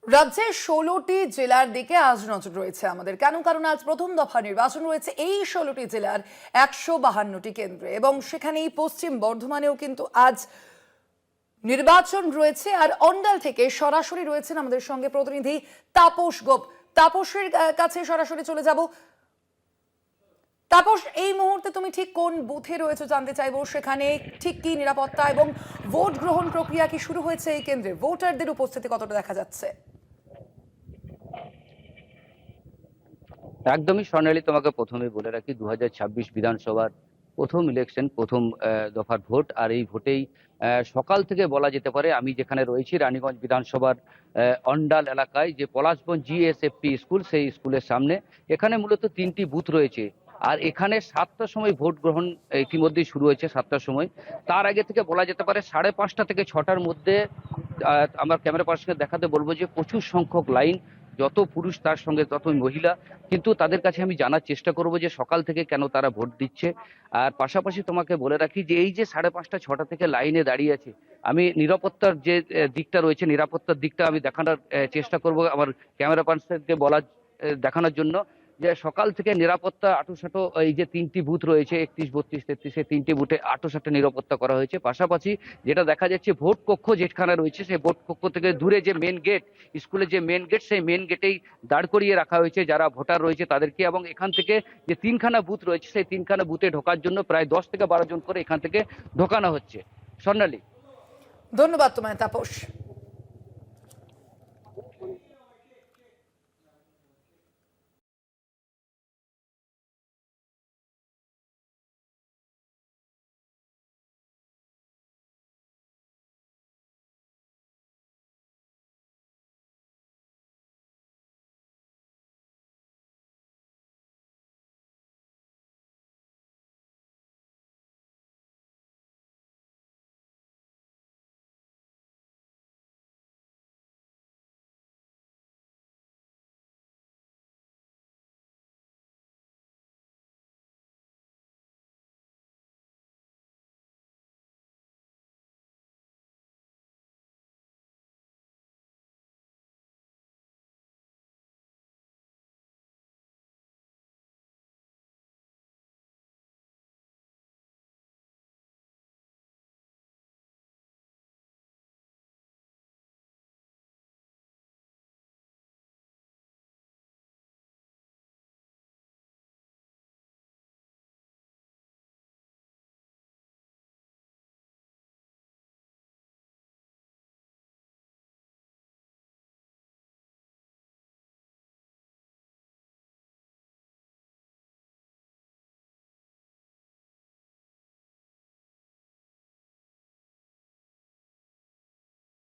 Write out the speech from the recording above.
রাজ্যে ১৬টি জেলার দিকে আজ নজর রয়েছে আমাদের। কেন? কারণ আজ প্রথম দফা নির্বাচন রয়েছে এই ১৬টি জেলার ১৫২টি কেন্দ্রে, এবং সেখানেই পশ্চিম বর্ধমানেও কিন্তু আজ নির্বাচন রয়েছে। আর অন্ডাল থেকে সরাসরি রয়েছেন আমাদের সঙ্গে প্রতিনিধি তাপস গোপ। তাপসের কাছে সরাসরি চলে যাব। তাপস, এই মুহূর্তে তুমি ঠিক কোন বুথে রয়েছে জানতে চাইবো। সেখানে ঠিক কি নিরাপত্তা এবং ভোট গ্রহণ প্রক্রিয়া কি শুরু হয়েছে এই কেন্দ্রে? ভোটারদের উপস্থিতি কতটা দেখা যাচ্ছে? একদমই স্বর্ণালী, তোমাকে প্রথমেই বলে রাখি ২০২৬ বিধানসভার প্রথম ইলেকশন, প্রথম দফার ভোট। আর এই ভোটেই সকাল থেকে বলা যেতে পারে আমি যেখানে রয়েছি রানীগঞ্জ বিধানসভার অন্ডাল এলাকায়, যে পলাশবন জিএসএফপি স্কুল, সেই স্কুলের সামনে এখানে মূলত ৩টি বুথ রয়েছে। আর এখানে ৭টার সময় ভোট গ্রহণ ইতিমধ্যেই শুরু হয়েছে, ৭টার সময়। তার আগে থেকে বলা যেতে পারে ৫:৩০ থেকে ৬টার মধ্যে আমার ক্যামেরা পার্সনকে দেখাতে বলবো যে প্রচুর সংখ্যক লাইন, যত পুরুষ তার সঙ্গে তত মহিলা। কিন্তু তাদের কাছে আমি জানার চেষ্টা করব যে সকাল থেকে কেন তারা ভোট দিচ্ছে। আর পাশাপাশি তোমাকে বলে রাখি যে এই যে ৫:৩০ ৬টা থেকে লাইনে দাঁড়িয়ে আছে, আমি নিরাপত্তার যে দিকটা রয়েছে, নিরাপত্তার দিকটা আমি দেখানোর চেষ্টা করব আমার ক্যামেরা পার্সনকে দেখানোর জন্য যে সকাল থেকে নিরাপত্তা আঁটোসাঁটো। এই যে ৩টি বুথ রয়েছে ৩১, ৩২, ৩৩, সেই ৩টি বুথে আঁটোসাঁটো নিরাপত্তা করা হয়েছে। পাশাপাশি যেটা দেখা যাচ্ছে, ভোট কক্ষ যেখানে রয়েছে সেই ভোট কক্ষ থেকে দূরে যে মেন গেট, স্কুলের যে মেন গেট, সেই মেন গেটেই দাঁড় করিয়ে রাখা হয়েছে যারা ভোটার রয়েছে তাদেরকে। এবং এখান থেকে যে ৩খানা বুথ রয়েছে সেই ৩খানা বুথে ঢোকার জন্য প্রায় ১০ থেকে ১২ জন করে এখান থেকে ঢোকানো হচ্ছে। স্বর্ণালী, ধন্যবাদ তোমায় তাপস।